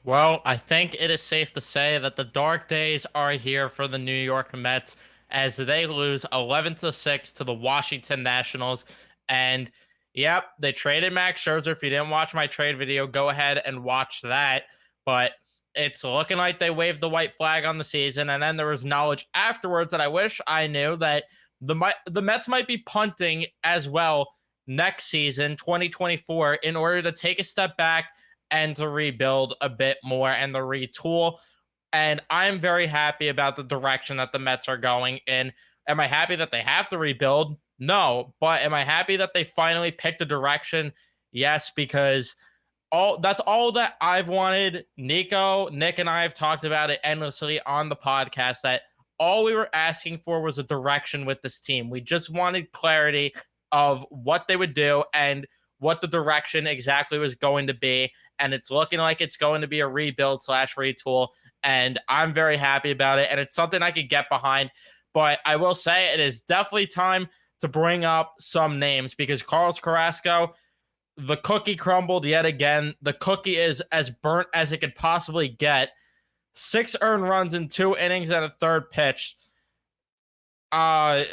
Well, I think it is safe to say that the dark days are here for the New York Mets as they lose 11-6 to the Washington Nationals. And yep, they traded Max Scherzer. If you didn't watch my trade video, go ahead and watch that. But it's looking like they waved the white flag on the season. And then there was knowledge afterwards that I wish I knew that the Mets might be punting as well next season, 2024, in order to take a step back and to rebuild a bit more and to retool. And I'm very happy about the direction that the Mets are going in. Am I happy that they have to rebuild? No. But am I happy that they finally picked a direction? Yes, because that's all that I've wanted. Niko, Nick, and I have talked about it endlessly on the podcast that all we were asking for was a direction with this team. We just wanted clarity of what they would do and what the direction exactly was going to be. And it's looking like it's going to be a rebuild slash retool. And I'm very happy about it. And it's something I could get behind. But I will say it is definitely time to bring up some names because Carlos Carrasco, the cookie crumbled yet again. The cookie is as burnt as it could possibly get. 6 earned runs in 2 innings and a third pitch. Uh,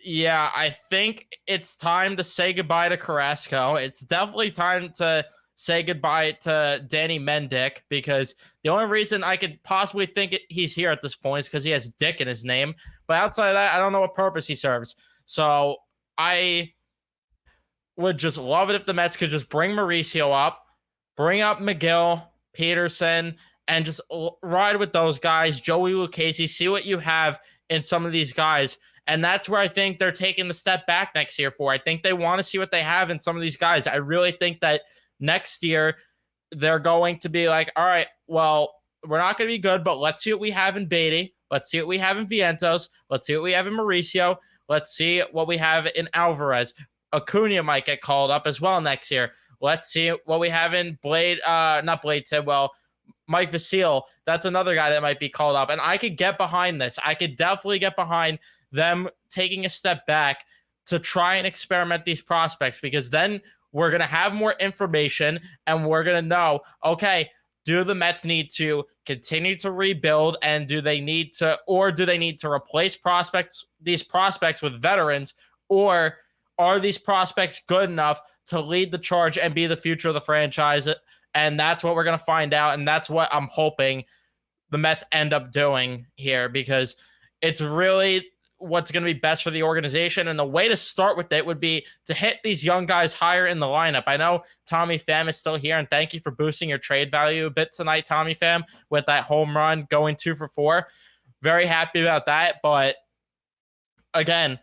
yeah, I think it's time to say goodbye to Carrasco. It's definitely time to say goodbye to Danny Mendick because the only reason I could possibly think he's here at this point is because he has Dick in his name. But outside of that, I don't know what purpose he serves. So I would just love it if the Mets could just bring Mauricio up, bring up McGill, Peterson, and just ride with those guys. Joey Lucchesi, see what you have in some of these guys. And that's where I think they're taking the step back next year for. I think they want to see what they have in some of these guys. I really think that next year they're going to be like, all right, well, we're not going to be good, but let's see what we have in Beatty. Let's see what we have in Vientos. Let's see what we have in Mauricio. Let's see what we have in Alvarez. Acuna might get called up as well next year. Let's see what we have in not Blade Tidwell, Mike Vasile. That's another guy that might be called up. And I could get behind this. I could definitely get behind them taking a step back to try and experiment these prospects because then we're going to have more information and we're going to know, okay, do the Mets need to continue to rebuild and do they need to replace these prospects with veterans, or are these prospects good enough to lead the charge and be the future of the franchise? And that's what we're going to find out. And that's what I'm hoping the Mets end up doing here because it's really what's going to be best for the organization. And the way to start with it would be to hit these young guys higher in the lineup. I know Tommy Pham is still here, and thank you for boosting your trade value a bit tonight, Tommy Pham, with that home run going 2 for 4. Very happy about that. But again,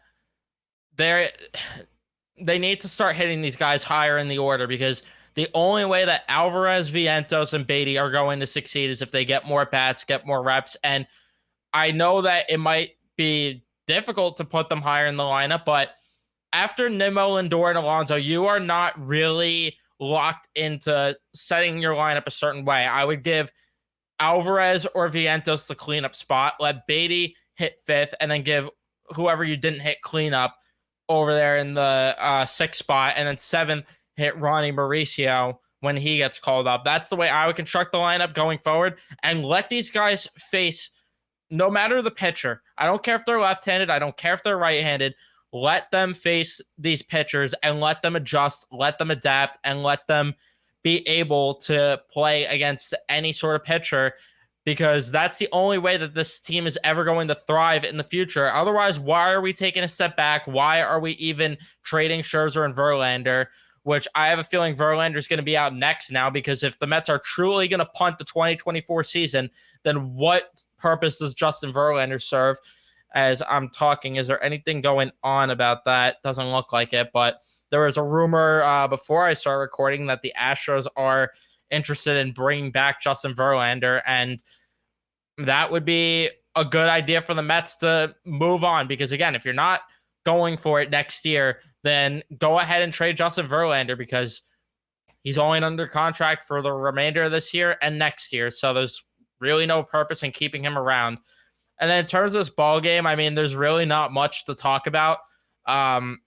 they need to start hitting these guys higher in the order because the only way that Alvarez, Vientos, and Beatty are going to succeed is if they get more bats, get more reps. And I know that it might be difficult to put them higher in the lineup, but after Nimmo, Lindor, and Alonso, you are not really locked into setting your lineup a certain way. I would give Alvarez or Vientos the cleanup spot, let Beatty hit 5th, and then give whoever you didn't hit cleanup over there in the 6th spot, and then 7th hit Ronnie Mauricio when he gets called up. That's the way I would construct the lineup going forward, and let these guys face no matter the pitcher. I don't care if they're left-handed. I don't care if they're right-handed. Let them face these pitchers and let them adjust, let them adapt, and let them be able to play against any sort of pitcher because that's the only way that this team is ever going to thrive in the future. Otherwise, why are we taking a step back? Why are we even trading Scherzer and Verlander? Which I have a feeling Verlander is going to be out next now because if the Mets are truly going to punt the 2024 season, then what purpose does Justin Verlander serve? As I'm talking, is there anything going on about that? Doesn't look like it, but there was a rumor before I started recording that the Astros are interested in bringing back Justin Verlander, and that would be a good idea for the Mets to move on because, again, if you're not going for it next year, then go ahead and trade Justin Verlander because he's only under contract for the remainder of this year and next year. So there's really no purpose in keeping him around. And then in terms of this ball game, I mean, there's really not much to talk about. The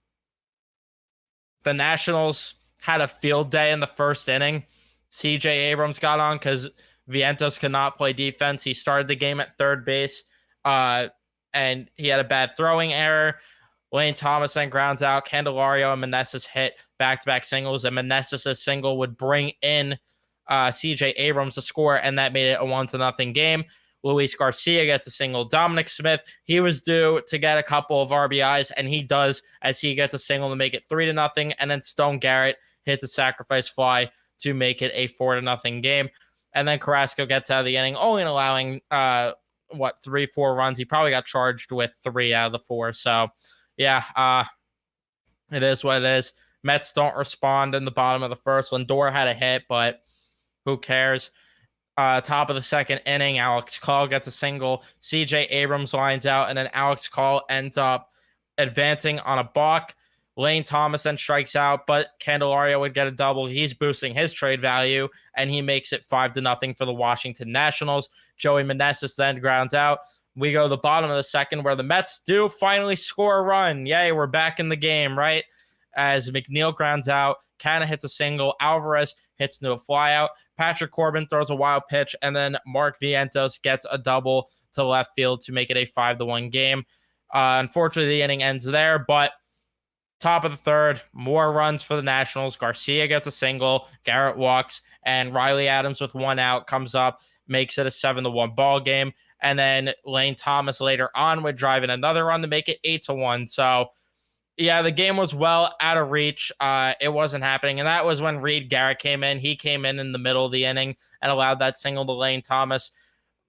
Nationals had a field day in the first inning. CJ Abrams got on because Vientos could not play defense. He started the game at third base, uh, and he had a bad throwing error. Lane Thomas then grounds out. Candelario and Meneses hit back-to-back singles, and Meneses' single would bring in CJ Abrams to score, and that made it a 1-0 game. Luis Garcia gets a single. Dominic Smith, he was due to get a couple of RBIs, and he does as he gets a single to make it 3-0. And then Stone Garrett hits a sacrifice fly to make it a 4-0 game. And then Carrasco gets out of the inning, only allowing 3-4 runs. He probably got charged with 3 out of the 4. So yeah, it is what it is. Mets don't respond in the bottom of the first. Lindor had a hit, but who cares? Top of the second inning, Alex Call gets a single. CJ Abrams lines out, and then Alex Call ends up advancing on a balk. Lane Thomas then strikes out, but Candelario would get a double. He's boosting his trade value, and he makes it 5-0 for the Washington Nationals. Joey Meneses then grounds out. We go to the bottom of the second where the Mets do finally score a run. Yay, we're back in the game, right? As McNeil grounds out, Canna hits a single, Alvarez hits into a flyout, Patrick Corbin throws a wild pitch, and then Mark Vientos gets a double to left field to make it a 5-1 game. Unfortunately, the inning ends there, but top of the third, more runs for the Nationals. Garcia gets a single, Garrett walks, and Riley Adams with 1 out comes up, makes it a 7-1 ball game. And then Lane Thomas later on would drive in another run to make it 8-1. So yeah, the game was well out of reach. It wasn't happening. And that was when Reed Garrett came in. He came in the middle of the inning and allowed that single to Lane Thomas.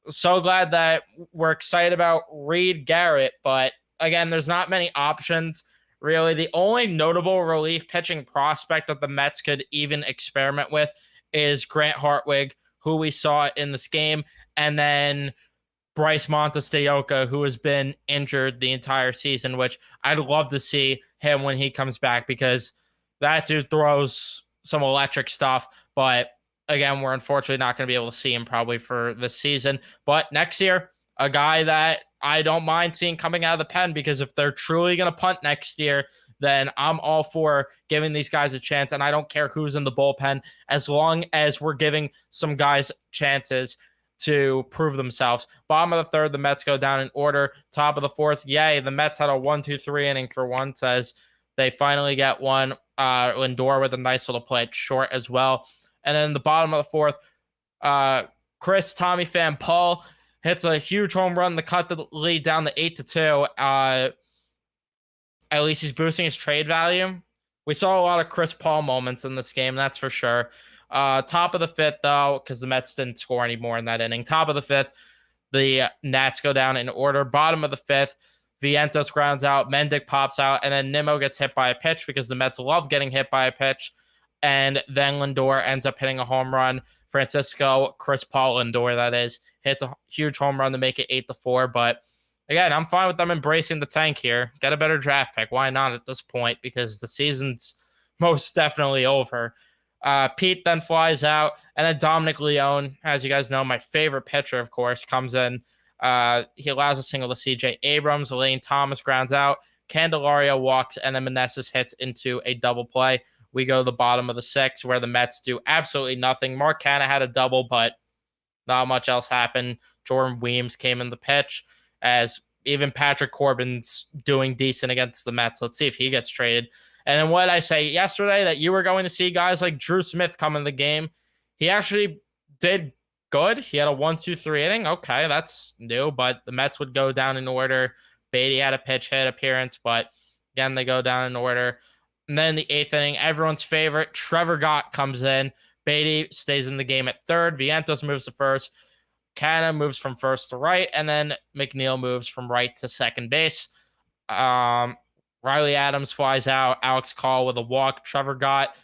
So glad that we're excited about Reed Garrett. But again, there's not many options, really. The only notable relief pitching prospect that the Mets could even experiment with is Grant Hartwig, who we saw in this game. And then Bryce Montestoyoka, who has been injured the entire season, which I'd love to see him when he comes back because that dude throws some electric stuff. But again, we're unfortunately not going to be able to see him probably for this season. But next year, a guy that I don't mind seeing coming out of the pen, because if they're truly going to punt next year, then I'm all for giving these guys a chance. And I don't care who's in the bullpen, as long as we're giving some guys chances to prove themselves. Bottom of the third, the Mets go down in order. Top of the fourth, yay, the Mets had a 1-2-3 inning for once as they finally get one. Lindor with a nice little play at short as well. And then the bottom of the fourth, Chris Tommy Fan Paul hits a huge home run to cut the lead down to 8-2. At least he's boosting his trade value. We saw a lot of Chris Paul moments in this game, that's for sure. Top of the fifth, though, because the Mets didn't score anymore in that inning. Top of the fifth, the Nats go down in order. Bottom of the fifth, Vientos grounds out, Mendick pops out, and then Nimmo gets hit by a pitch because the Mets love getting hit by a pitch. And then Lindor ends up hitting a home run. Francisco, Chris Paul Lindor, that is, hits a huge home run to make it 8-4. But again, I'm fine with them embracing the tank here. Get a better draft pick. Why not at this point? Because the season's most definitely over. Pete then flies out, and then Dominic Leone, as you guys know, my favorite pitcher, of course, comes in. He allows a single to CJ Abrams. Lane Thomas grounds out. Candelario walks, and then Meneses hits into a double play. We go to the bottom of the sixth, where the Mets do absolutely nothing. Mark Canha had a double, but not much else happened. Jordan Weems came in the pitch, as even Patrick Corbin's doing decent against the Mets. Let's see if he gets traded. And then what did I say yesterday? That you were going to see guys like Drew Smith come in the game. He actually did good. He had a 1-2-3 inning. Okay, that's new, but the Mets would go down in order. Beatty had a pitch hit appearance, but again, they go down in order. And then the eighth inning, everyone's favorite, Trevor Gott comes in. Beatty stays in the game at third. Vientos moves to first. Canna moves from first to right. And then McNeil moves from right to second base. Riley Adams flies out. Alex Call with a walk. Trevor Gott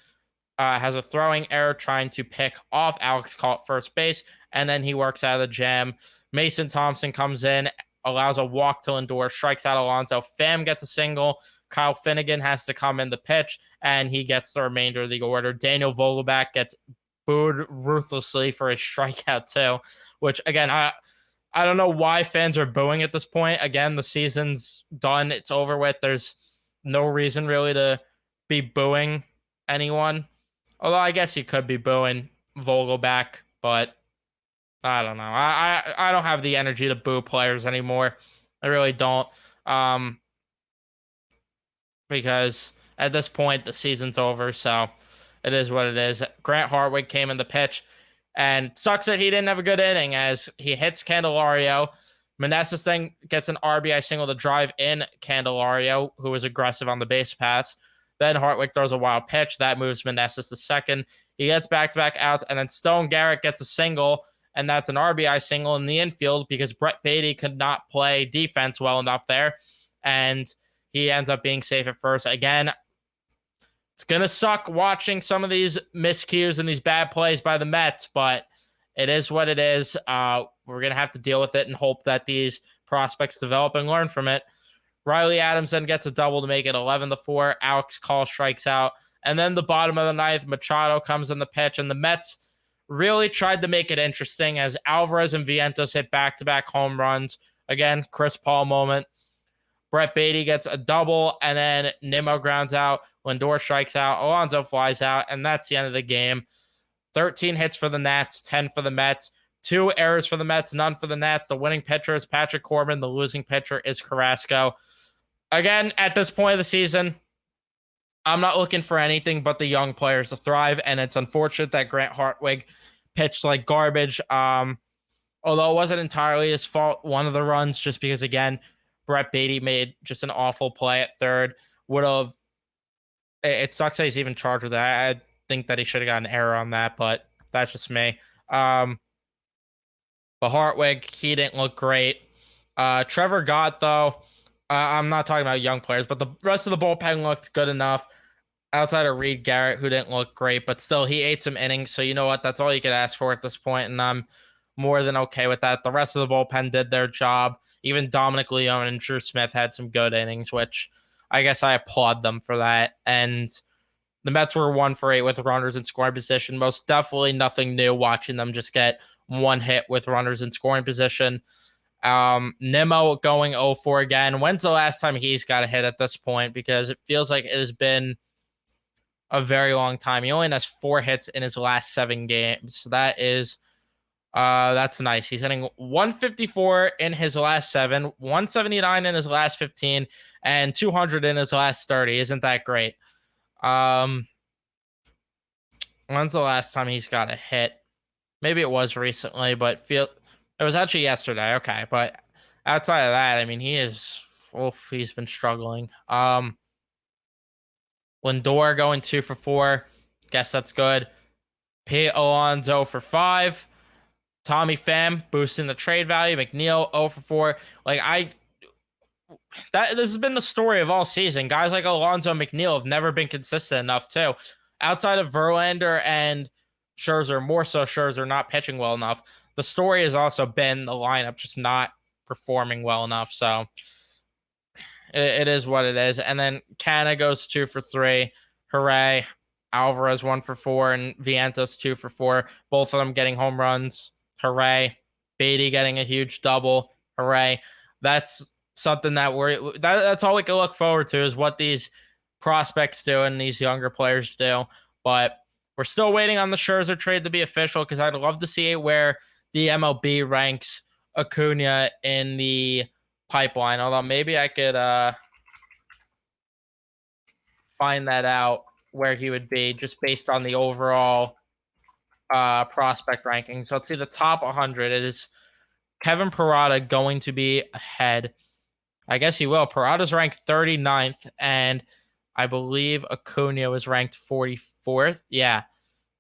has a throwing error trying to pick off Alex Call at first base. And then he works out of the jam. Mason Thompson comes in, allows a walk to Lindor, strikes out Alonso. Pham gets a single. Kyle Finnegan has to come in the pitch, and he gets the remainder of the order. Daniel Vogelback gets booed ruthlessly for his strikeout too, which again, I don't know why fans are booing at this point. Again, the season's done. It's over with. There's no reason really to be booing anyone. Although I guess you could be booing Vogelback, but I don't know. I don't have the energy to boo players anymore. I really don't. Um, because at this point the season's over, so it is what it is. Grant Hartwig came in the pitch, and sucks that he didn't have a good inning as he hits Candelario. Meneses then gets an RBI single to drive in Candelario, who was aggressive on the base paths. Then Hartwig throws a wild pitch that moves Meneses to second. He gets back-to-back outs, and then Stone Garrett gets a single, and that's an RBI single in the infield because Brett Beatty could not play defense well enough there, and he ends up being safe at first. Again, it's going to suck watching some of these miscues and these bad plays by the Mets, but it is what it is. We're going to have to deal with it and hope that these prospects develop and learn from it. Riley Adams then gets a double to make it 11-4. Alex Call strikes out. And then the bottom of the ninth, Machado comes in the pitch, and the Mets really tried to make it interesting as Alvarez and Vientos hit back-to-back home runs. Again, Chris Paul moment. Brett Beatty gets a double, and then Nimmo grounds out. Lindor strikes out. Alonso flies out, and that's the end of the game. 13 hits for the Nats, 10 for the Mets. 2 errors for the Mets, none for the Nats. The winning pitcher is Patrick Corbin. The losing pitcher is Carrasco. Again, at this point of the season, I'm not looking for anything but the young players to thrive, and it's unfortunate that Grant Hartwig pitched like garbage. Although it wasn't entirely his fault, one of the runs, just because, again, Brett Beatty made just an awful play at third. It sucks that he's even charged with that. I think that he should have got an error on that, but that's just me. But Hartwig, he didn't look great. Trevor Gott, though, I'm not talking about young players, but the rest of the bullpen looked good enough outside of Reed Garrett, who didn't look great, but still he ate some innings. So you know what? That's all you could ask for at this point, and I'm more than okay with that. The rest of the bullpen did their job. Even Dominic Leone and Drew Smith had some good innings, which I guess I applaud them for that. And the Mets were 1 for 8 with runners in scoring position. Most definitely nothing new watching them just get one hit with runners in scoring position. Nimmo going 0-4 again. When's the last time he's got a hit at this point? Because it feels like it has been a very long time. He only has 4 hits in his last 7 games. So that's nice. He's hitting 154 in his last 7, 179 in his last 15, and 200 in his last 30. Isn't that great? When's the last time he's got a hit? Maybe it was recently, but it was actually yesterday. Okay, but outside of that, I mean, he's been struggling. Lindor going 2 for 4. Guess that's good. Pete Alonso for 5. Tommy Pham boosting the trade value. McNeil 0 for 4. This has been the story of all season. Guys like Alonso and McNeil have never been consistent enough too. Outside of Verlander and Scherzer, more so Scherzer not pitching well enough. The story has also been the lineup just not performing well enough. So it is what it is. And then Canna goes 2 for 3. Hooray. Alvarez 1 for 4 and Vientos 2 for 4. Both of them getting home runs. Hooray. Beatty getting a huge double. Hooray. That's something that's all we can look forward to is what these prospects do and these younger players do. But we're still waiting on the Scherzer trade to be official because I'd love to see where the MLB ranks Acuna in the pipeline. Although maybe I could find that out where he would be just based on the overall prospect rankings. So let's see the top 100 is Kevin Parada going to be ahead. I guess he will. Parada's ranked 39th, and I believe Acuna was ranked 44th. Yeah.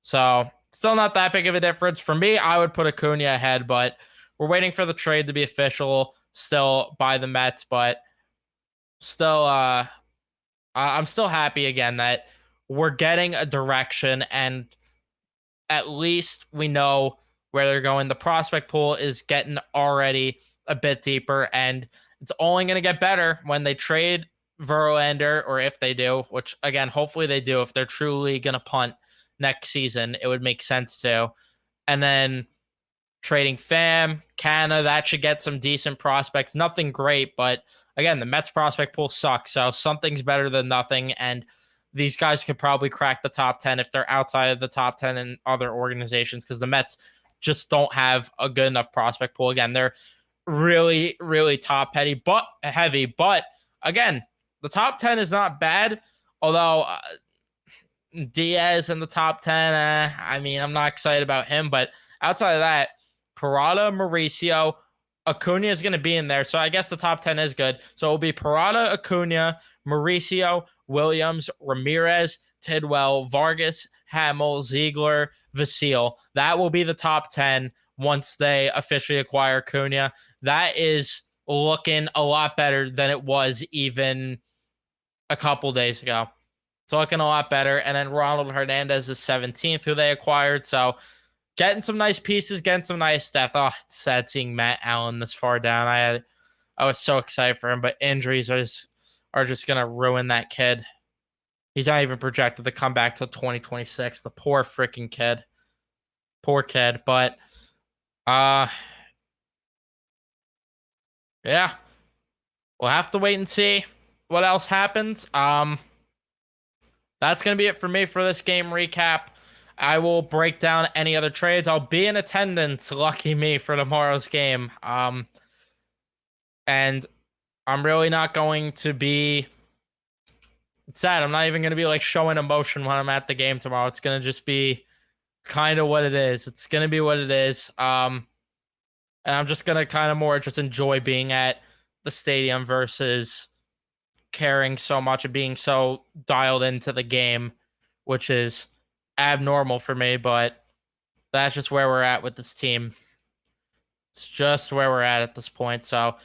So still not that big of a difference. For me, I would put Acuna ahead, but we're waiting for the trade to be official still by the Mets. But still, I'm still happy again that we're getting a direction and at least we know where they're going. The prospect pool is getting already a bit deeper, and it's only going to get better when they trade Verlander, or if they do, which again, hopefully they do. If they're truly going to punt next season, it would make sense to. And then trading Pham, Canna, that should get some decent prospects. Nothing great, but again, the Mets prospect pool sucks, so something's better than nothing, and these guys could probably crack the top 10 if they're outside of the top 10 in other organizations because the Mets just don't have a good enough prospect pool. Again, they're really, really top heavy. But again, the top 10 is not bad. Although Diaz in the top 10, I mean, I'm not excited about him. But outside of that, Parada, Mauricio, Acuna is going to be in there. So I guess the top 10 is good. So it'll be Parada, Acuna, Mauricio, Williams, Ramirez, Tidwell, Vargas, Hamill, Ziegler, Vasil. That will be the top 10 once they officially acquire Acuna. That is looking a lot better than it was even a couple days ago. It's looking a lot better. And then Ronald Hernandez is 17th, who they acquired. So getting some nice pieces, getting some nice depth. Oh, it's sad seeing Matt Allen this far down. I was so excited for him, but injuries are just gonna ruin that kid. He's not even projected to come back till 2026. The poor freaking kid. Poor kid. But yeah. We'll have to wait and see what else happens. That's gonna be it for me for this game recap. I will break down any other trades. I'll be in attendance, lucky me, for tomorrow's game. And I'm really not going to be. It's sad. I'm not even going to be like showing emotion when I'm at the game tomorrow. It's going to just be kind of what it is. It's going to be what it is. And I'm just going to kind of more just enjoy being at the stadium versus caring so much and being so dialed into the game, which is abnormal for me, but that's just where we're at with this team. It's just where we're at this point. So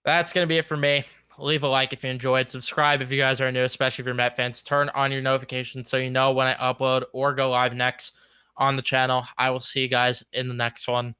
that's going to be it for me. Leave a like if you enjoyed. Subscribe if you guys are new, especially if you're Met fans. Turn on your notifications so you know when I upload or go live next on the channel. I will see you guys in the next one.